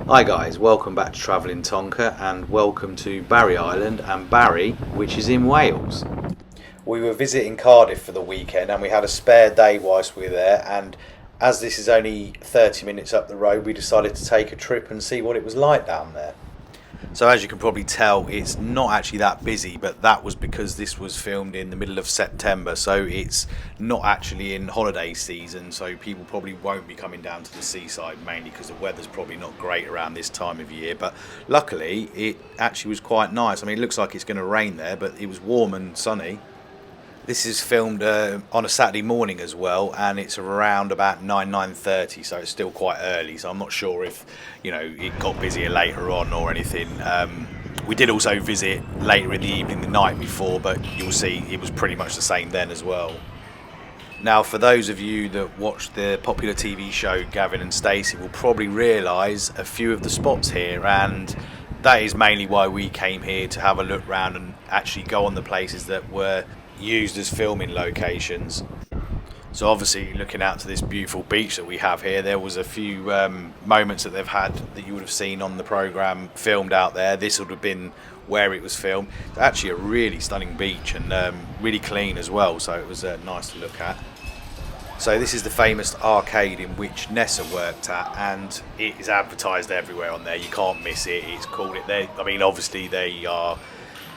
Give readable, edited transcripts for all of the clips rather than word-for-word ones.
Hi guys, welcome back to Travelling Tonka and welcome to Barry Island and Barry, which is in Wales. We were visiting Cardiff for the weekend and we had a spare day whilst we were there, and as this is only 30 minutes up the road, we decided to take a trip and see what it was like down there. So as you can probably tell, it's not actually that busy, but that was because this was filmed in the middle of September, so it's not actually in holiday season, so people probably won't be coming down to the seaside, mainly because the weather's probably not great around this time of year. But luckily it actually was quite nice. I mean, it looks like it's going to rain there, but it was warm and sunny. This is filmed on a Saturday morning as well, and it's around about 9:30, so it's still quite early. So I'm not sure if it got busier later on or anything. We did also visit later in the evening the night before, but you'll see it was pretty much the same then as well. Now, for those of you that watch the popular TV show Gavin and Stacey, will probably realise a few of the spots here, and that is mainly why we came here, to have a look round and actually go on the places that were used as filming locations. So obviously, looking out to this beautiful beach that we have here, there was a few moments that they've had that you would have seen on the programme filmed out there. This would have been where it was filmed. It's actually a really stunning beach and really clean as well, so it was nice to look at. So this is the famous arcade in which Nessa worked at, and it is advertised everywhere on there. You can't miss it. It's called it there. I mean, obviously they are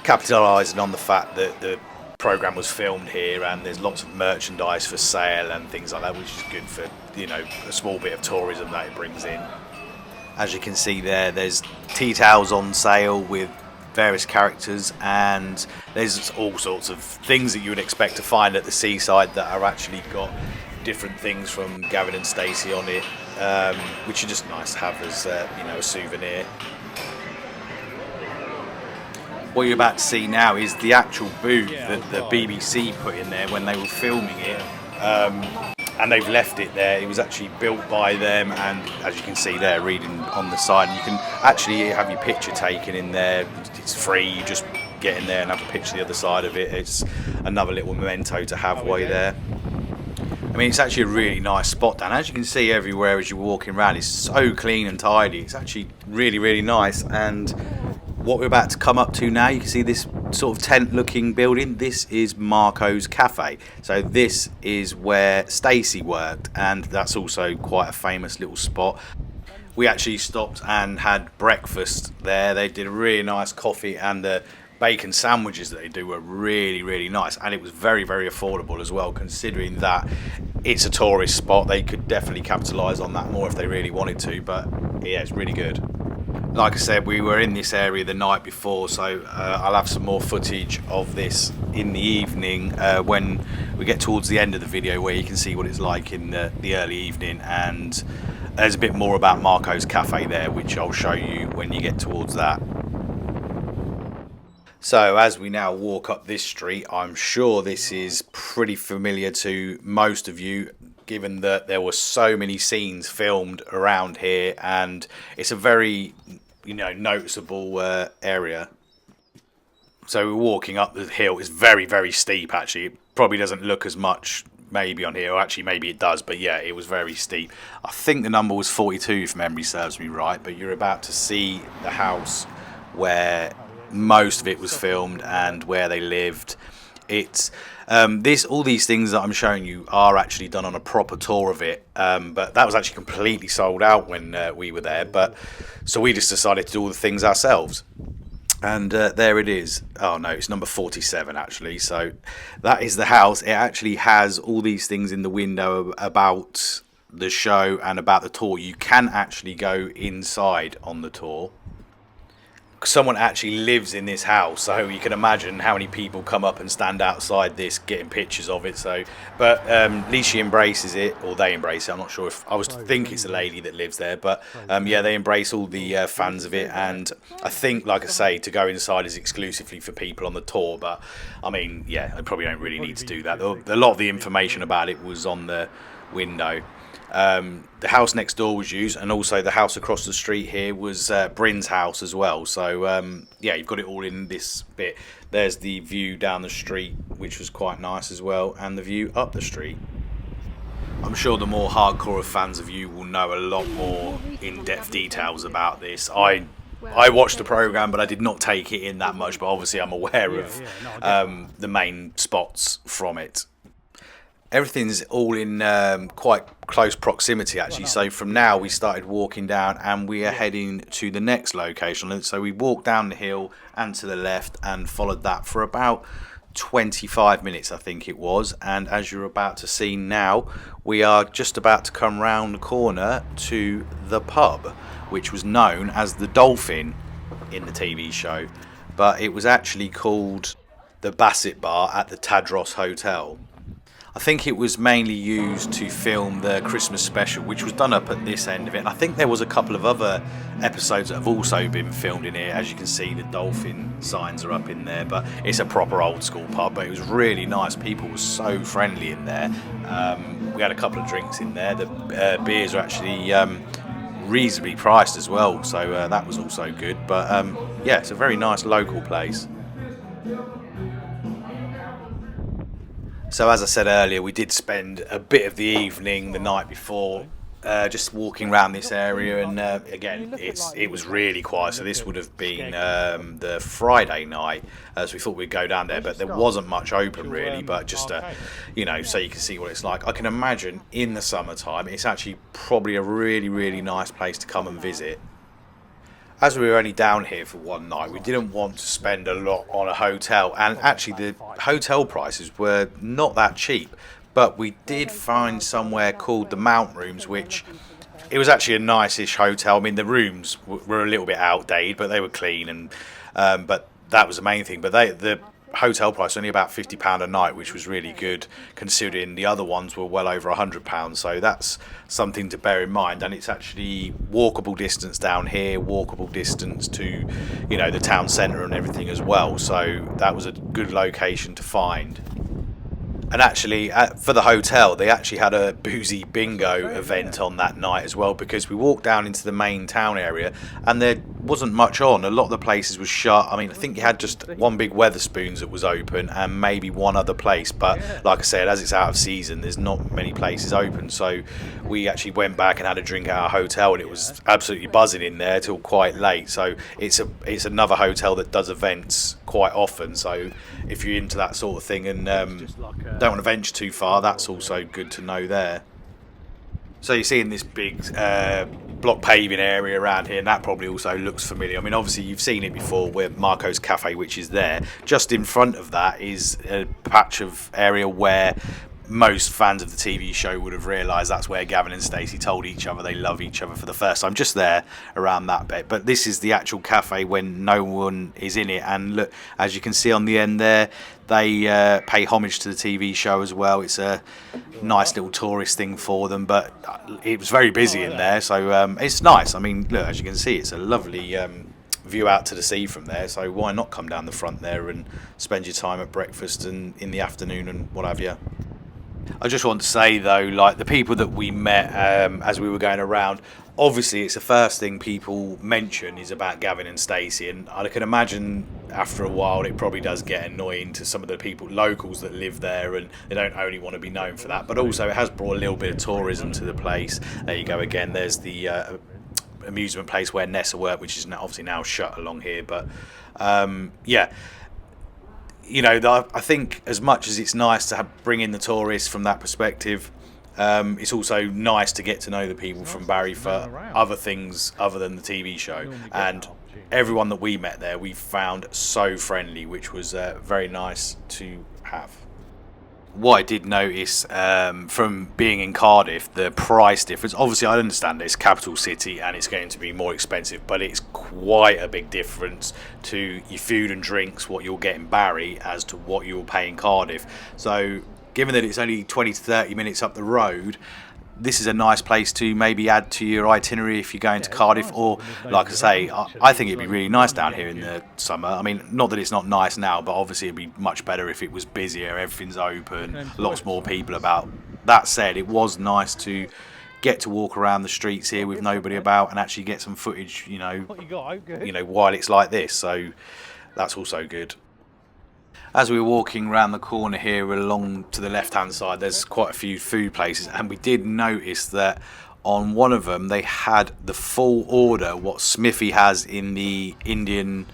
capitalising on the fact that the program was filmed here, and there's lots of merchandise for sale and things like that, which is good for a small bit of tourism that it brings in. As you can see there's tea towels on sale with various characters, and there's all sorts of things that you would expect to find at the seaside that are actually got different things from Gavin and Stacey on it, which are just nice to have as a souvenir. What you're about to see now is the actual booth that the BBC put in there when they were filming it, and they've left it there. It was actually built by them, and as you can see there, reading on the side, you can actually have your picture taken in there. It's free, you just get in there and have a picture the other side of it. It's another little memento to have while you're there. I mean, it's actually a really nice spot down. As you can see everywhere as you're walking around, it's so clean and tidy. It's actually really, really nice. And what we're about to come up to now, you can see this sort of tent looking building. This is Marco's Cafe. So this is where Stacey worked, and that's also quite a famous little spot. We actually stopped and had breakfast there. They did a really nice coffee, and the bacon sandwiches that they do were really, really nice, and it was very, very affordable as well, considering that it's a tourist spot. They could definitely capitalise on that more if they really wanted to, but yeah, it's really good. Like I said, we were in this area the night before, so I'll have some more footage of this in the evening when we get towards the end of the video, where you can see what it's like in the early evening, and there's a bit more about Marco's Cafe there, which I'll show you when you get towards that. So as we now walk up this street, I'm sure this is pretty familiar to most of you, given that there were so many scenes filmed around here, and it's a very noticeable area. So we're walking up the hill. It's very, very steep actually. It probably doesn't look as much maybe on here, or actually maybe it does, but yeah, it was very steep. I think the number was 42 if memory serves me right, but you're about to see the house where most of it was filmed and where they lived. It's all these things that I'm showing you are actually done on a proper tour of it, but that was actually completely sold out when we were there, but so we just decided to do all the things ourselves. And there it is. Oh no, it's number 47 actually. So that is the house. It actually has all these things in the window about the show and about the tour. You can actually go inside on the tour. Someone actually lives in this house, so you can imagine how many people come up and stand outside this getting pictures of it. So but at least she embraces it, or they embrace it. I'm not sure if I was to think it's a lady that lives there, but yeah, they embrace all the fans of it. And I think, like I say, to go inside is exclusively for people on the tour, but I mean, yeah, I probably don't really need to do that. A lot of the information about it was on the window. The house next door was used, and also the house across the street here was Bryn's house as well. So yeah, you've got it all in this bit. There's the view down the street, which was quite nice as well, and the view up the street. I'm sure the more hardcore fans of you will know a lot more in-depth details about this. I watched the programme, but I did not take it in that much. But obviously, I'm aware of the main spots from it. Everything's all in quite close proximity, actually. So from now, we started walking down, and we are heading to the next location. So we walked down the hill and to the left, and followed that for about 25 minutes, I think it was. And as you're about to see now, we are just about to come round the corner to the pub, which was known as the Dolphin in the TV show, but it was actually called the Bassett Bar at the Tadros Hotel. I think it was mainly used to film the Christmas special, which was done up at this end of it. And I think there was a couple of other episodes that have also been filmed in here. As you can see, the dolphin signs are up in there, but it's a proper old school pub. But it was really nice. People were so friendly in there. We had a couple of drinks in there. The beers are actually reasonably priced as well, so that was also good. But yeah, it's a very nice local place. So as I said earlier, we did spend a bit of the evening the night before just walking around this area, and again, it was really quiet. So this would have been the Friday night, so we thought we'd go down there, but there wasn't much open really. But just so you can see what it's like. I can imagine in the summertime, it's actually probably a really nice place to come and visit. As we were only down here for one night, we didn't want to spend a lot on a hotel, and actually the hotel prices were not that cheap, but we did find somewhere called the Mount Rooms, which it was actually a nice-ish hotel. I mean, the rooms were a little bit outdated, but they were clean, and but that was the main thing. But the hotel price was only about £50 a night, which was really good considering the other ones were well over £100. So that's something to bear in mind, and it's actually walkable distance down here, walkable distance to the town centre and everything as well. So that was a good location to find. And actually, for the hotel, they actually had a boozy bingo event on that night as well, because we walked down into the main town area and there wasn't much on. A lot of the places were shut. I mean, I think you had just one big Weatherspoons that was open and maybe one other place. But like I said, as it's out of season, there's not many places open. So we actually went back and had a drink at our hotel, and it was absolutely buzzing in there till quite late. So it's another hotel that does events quite often. So if you're into that sort of thing and don't want to venture too far, that's also good to know there. So you're seeing this big block paving area around here, and that probably also looks familiar. I mean, obviously you've seen it before with Marco's Cafe, which is there. Just in front of that is a patch of area where most fans of the TV show would have realised that's where Gavin and Stacey told each other they love each other for the first time, just there around that bit. But this is the actual cafe when no one is in it, and look, as you can see on the end there, they pay homage to the TV show as well. It's a nice little tourist thing for them, but it was very busy in there, so it's nice. I mean, look, as you can see, it's a lovely view out to the sea from there, so why not come down the front there and spend your time at breakfast and in the afternoon and what have you. I just want to say though, like the people that we met as we were going around, obviously it's the first thing people mention is about Gavin and Stacey, and I can imagine after a while it probably does get annoying to some of the people, locals that live there, and they don't only want to be known for that, but also it has brought a little bit of tourism to the place. There you go again, there's the amusement place where Nessa worked, which is obviously now shut along here, but yeah. I think as much as it's nice to bring in the tourists from that perspective, it's also nice to get to know the people from Barry for other things other than the TV show. And everyone that we met there, we found so friendly, which was very nice to have. What I did notice from being in Cardiff, the price difference, obviously I understand it's capital city and it's going to be more expensive, but it's quite a big difference to your food and drinks, what you'll get in Barry as to what you'll pay in Cardiff. So given that it's only 20 to 30 minutes up the road, this is a nice place to maybe add to your itinerary if you're going to Cardiff, or like I say, I think it'd be really nice down here in the summer. I mean, not that it's not nice now, but obviously it'd be much better if it was busier, everything's open, lots more people about. That said, it was nice to get to walk around the streets here with nobody about and actually get some footage, while it's like this, so that's also good. As we were walking around the corner here along to the left hand side, there's quite a few food places, and we did notice that on one of them they had the full order what Smithy has in the Indian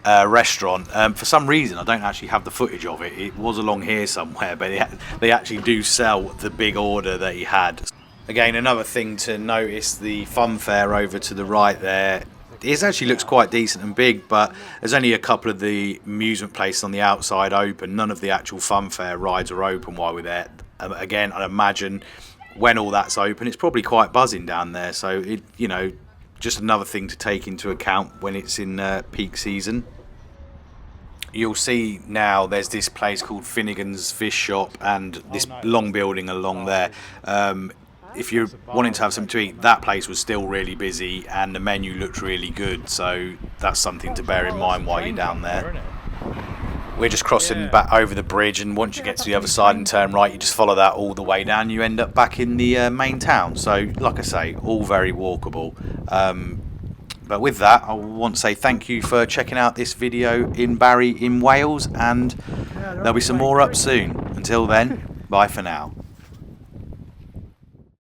restaurant. For some reason I don't actually have the footage of it. It was along here somewhere, but they actually do sell the big order that he had. Again, another thing to notice, the fun fair over to the right there, it actually looks quite decent and big, but there's only a couple of the amusement places on the outside open. None of the actual fun fair rides are open while we're there. Again, I'd imagine when all that's open, it's probably quite buzzing down there. So, just another thing to take into account when it's in peak season. You'll see now there's this place called Finnegan's Fish Shop and this long building along there. If you're wanting to have something to eat, that place was still really busy and the menu looked really good, so that's something to bear in mind while you're down there. We're just crossing back over the bridge, and once you get to the other side and turn right, you just follow that all the way down, you end up back in the main town. So like I say, all very walkable. But with that, I want to say thank you for checking out this video in Barry in Wales, and there'll be some more up soon. Until then, bye for now.